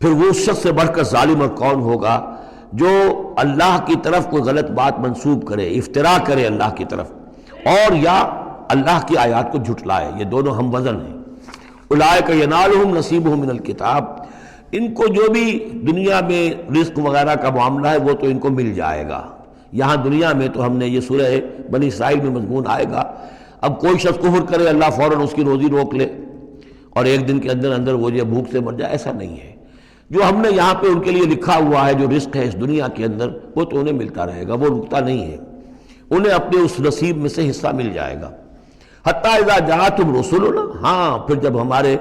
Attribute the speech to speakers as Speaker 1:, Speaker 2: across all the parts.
Speaker 1: پھر وہ اس شخص سے بڑھ کر ظالم اور کون ہوگا جو اللہ کی طرف کوئی غلط بات منسوب کرے، افتراء کرے اللہ کی طرف، اور یا اللہ کی آیات کو جھٹلائے۔ یہ دونوں ہم وزن ہیں۔ اولئک ینالہم نصیبہم من الکتاب، ان کو جو بھی دنیا میں رزق وغیرہ کا معاملہ ہے وہ تو ان کو مل جائے گا۔ یہاں دنیا میں تو ہم نے یہ سورہ بنی اسرائیل میں مضمون آئے گا، اب کوئی شخص کفر کرے اللہ فوراً اس کی روزی روک لے اور ایک دن کے اندر اندر وہ یہ بھوک سے مر جائے، ایسا نہیں ہے۔ جو ہم نے یہاں پہ ان کے لیے لکھا ہوا ہے جو رزق ہے اس دنیا کے اندر، وہ تو انہیں ملتا رہے گا، وہ رکتا نہیں ہے، انہیں اپنے اس نصیب میں سے حصہ مل جائے گا۔ حتیٰ اذا جاءتہم رسلنا، ہاں پھر جب ہمارے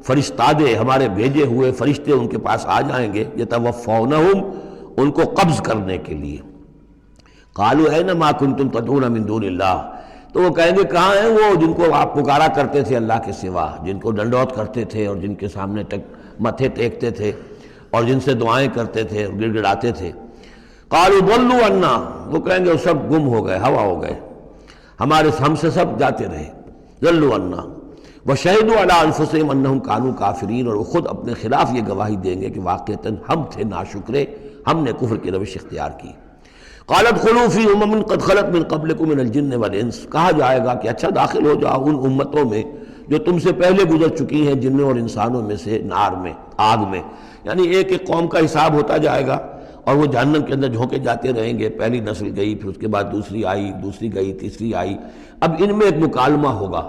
Speaker 1: فرشتادے، ہمارے بھیجے ہوئے فرشتے ان کے پاس آ جائیں گے، یتوفونہم، ان کو قبض کرنے کے لیے۔ قالوا این ما کنتم تدعون من دون اللہ، تو وہ کہیں گے کہاں ہیں وہ جن کو آپ پکارا کرتے تھے اللہ کے سوا، جن کو ڈنڈوت کرتے تھے اور جن کے سامنے متھے ٹیکتے تھے اور جن سے دعائیں کرتے تھے اور گڑ گڑاتے تھے۔ قالوا ضلوا عنا، وہ کہیں گے وہ سب گم ہو گئے، ہوا ہو گئے، ہم سے سب جاتے رہے۔ ضلوا عنا وشہدوا علی انفسہم انہم کانوا کافرین، اور وہ خود اپنے خلاف یہ گواہی دیں گے کہ واقعتاً ہم تھے ناشکرے، ہم نے کفر کی روش اختیار کی۔ قالت خلوا فی امم قد خلت من قبلکم من الجن والانس، کہا جائے گا کہ اچھا داخل ہو جاؤ ان امتوں میں جو تم سے پہلے گزر چکی ہیں جنوں اور انسانوں میں سے، نار میں، آگ میں، یعنی ایک ایک قوم کا حساب ہوتا جائے گا اور وہ جہنم کے اندر جھونکے جاتے رہیں گے۔ پہلی نسل گئی، پھر اس کے بعد دوسری آئی، دوسری گئی، تیسری آئی، اب ان میں ایک مکالمہ ہوگا۔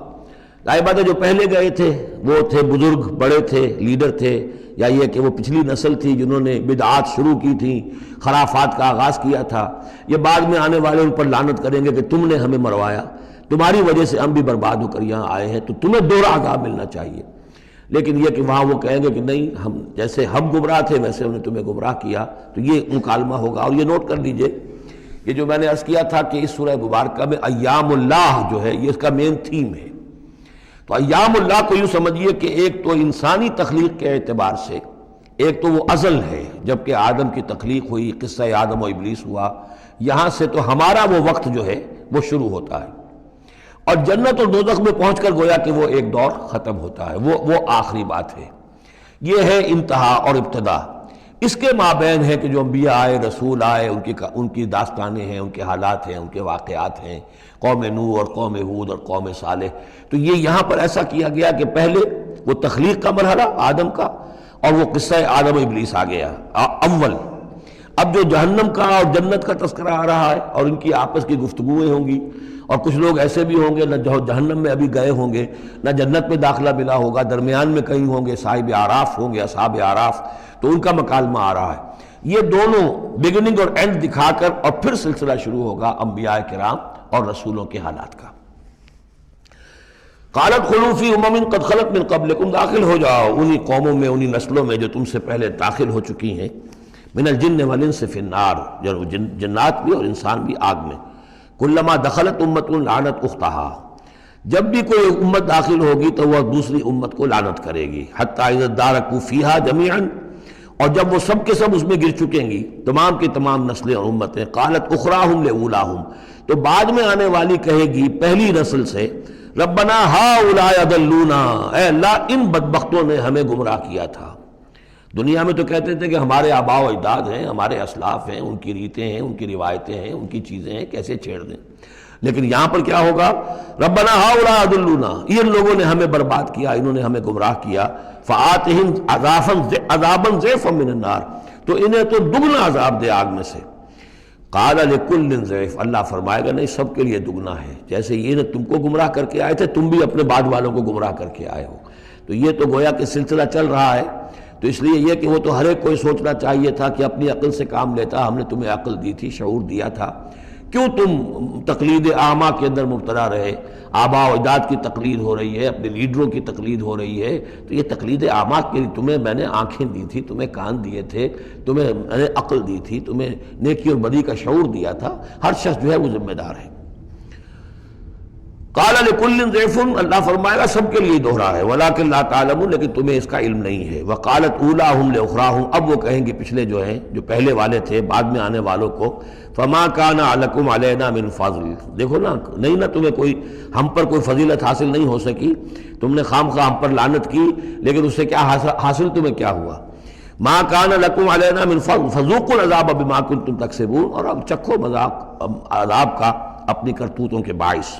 Speaker 1: ظاہر بات ہے جو پہلے گئے تھے وہ تھے بزرگ، بڑے تھے، لیڈر تھے، یا یہ کہ وہ پچھلی نسل تھی جنہوں نے بدعات شروع کی تھیں، خرافات کا آغاز کیا تھا، یہ بعد میں آنے والے ان پر لعنت کریں گے کہ تم نے ہمیں مروایا، تمہاری وجہ سے ہم بھی برباد ہو کر یہاں آئے ہیں، تو تمہیں دوہرا عذاب ملنا چاہیے۔ لیکن یہ کہ وہاں وہ کہیں گے کہ نہیں، ہم جیسے ہم گمراہ تھے ویسے انہوں نے تمہیں گمراہ کیا، تو یہ مکالمہ ہوگا۔ اور یہ نوٹ کر لیجئے، یہ جو میں نے عرض کیا تھا کہ اس سورہ مبارکہ میں ایام اللہ جو ہے یہ اس کا مین تھیم ہے۔ تو ایام اللہ کو یوں سمجھیے کہ ایک تو انسانی تخلیق کے اعتبار سے، ایک تو وہ ازل ہے جبکہ آدم کی تخلیق ہوئی، قصہ آدم و ابلیس ہوا، یہاں سے تو ہمارا وہ وقت جو ہے وہ شروع ہوتا ہے، اور جنت اور دوزخ میں پہنچ کر گویا کہ وہ ایک دور ختم ہوتا ہے، وہ آخری بات ہے۔ یہ ہے انتہا اور ابتدا۔ اس کے مابین ہے کہ جو انبیاء آئے، رسول آئے، ان کی داستانیں ہیں، ان کے حالات ہیں، ان کے واقعات ہیں، قوم نوح اور قوم ہود اور قوم صالح۔ تو یہ یہاں پر ایسا کیا گیا کہ پہلے وہ تخلیق کا مرحلہ آدم کا، اور وہ قصہ آدم و ابلیس آ گیا اول۔ اب جو جہنم کا اور جنت کا تذکرہ آ رہا ہے اور ان کی آپس کی گفتگویں ہوں گی، اور کچھ لوگ ایسے بھی ہوں گے نہ جو جہنم میں ابھی گئے ہوں گے نہ جنت میں داخلہ ملا ہوگا، درمیان میں کہیں ہوں گے، صاحب آراف ہوں گے، اصحاب آراف، تو ان کا مکالمہ آ رہا ہے۔ یہ دونوں بگننگ اور اینڈ دکھا کر اور پھر سلسلہ شروع ہوگا انبیاء کرام اور رسولوں کے حالات کا۔ قالت خلوا فی امم قد خلت من قبلکم، داخل ہو جاؤ انہی قوموں میں، انہی نسلوں میں جو تم سے پہلے داخل ہو چکی ہیں، من الجن والانس فی النار، جنات بھی اور انسان بھی آگ میں۔ کلما دخلت امت لعنت اختہا، جب بھی کوئی امت داخل ہوگی تو وہ دوسری امت کو لعنت کرے گی۔ حتی اذا ادارکوا فیہا جمیعا، اور جب وہ سب کے سب اس میں گر چکیں گی، تمام کی تمام نسلیں اور امتیں، قالت اخراہم لاولاہم، تو بعد میں آنے والی کہے گی پہلی نسل سے، ربنا ہؤلاء اضلونا، اے اللہ ان بدبختوں نے ہمیں گمراہ کیا تھا۔ دنیا میں تو کہتے تھے کہ ہمارے آباء و اجداد ہیں، ہمارے اسلاف ہیں، ان کی ریتیں ہیں، ان کی روایتیں ہیں، ان کی چیزیں ہیں، کیسے چھیڑ دیں۔ لیکن یہاں پر کیا ہوگا، ربنا ہؤلاء اضلونا، ان لوگوں نے ہمیں برباد کیا، انہوں نے ہمیں گمراہ کیا، فآتہم عذابا ضعفا من النار، تو انہیں تو دگنا عذاب دے آگ میں سے۔ قال لکل ضعف، اللہ فرمائے گا نہیں سب کے لیے دگنا ہے، جیسے یہ تم کو گمراہ کر کے آئے تھے تم بھی اپنے بعد والوں کو گمراہ کر کے آئے ہو۔ تو یہ تو گویا کہ سلسلہ چل رہا ہے، تو اس لیے یہ کہ وہ تو ہر ایک کوئی سوچنا چاہیے تھا کہ اپنی عقل سے کام لیتا، ہم نے تمہیں عقل دی تھی، شعور دیا تھا، کیوں تم تقلید اعمیٰ کے اندر مبتلا رہے؟ آباء و اجداد کی تقلید ہو رہی ہے، اپنے لیڈروں کی تقلید ہو رہی ہے، تو یہ تقلید اعمیٰ کے لیے تمہیں میں نے آنکھیں دی تھی، تمہیں کان دیے تھے، تمہیں میں نے عقل دی تھی، تمہیں نیکی اور بدی کا شعور دیا تھا، ہر شخص جو ہے وہ ذمہ دار ہے۔ قال لکل ضعف، اللہ فرمائے گا سب کے لیے دوہرا ہے، ولکن لا تعلمون، لیکن تمہیں اس کا علم نہیں ہے۔ وقالت اولاہم لاخراہم، اب وہ کہیں گے پچھلے جو ہیں، جو پہلے والے تھے بعد میں آنے والوں کو، فما کان لکم علینا من فضل، دیکھو نا، نہیں نا تمہیں کوئی، ہم پر کوئی فضیلت حاصل نہیں ہو سکی، تم نے خام خواہ ہم پر لعنت کی، لیکن اس سے کیا حاصل تمہیں کیا ہوا؟ ما کان لکم علینا من فضل فذوقوا العذاب بما کنتم تکسبون، اور اب چکھو مذاق عذاب کا اپنی کرتوتوں کے باعث۔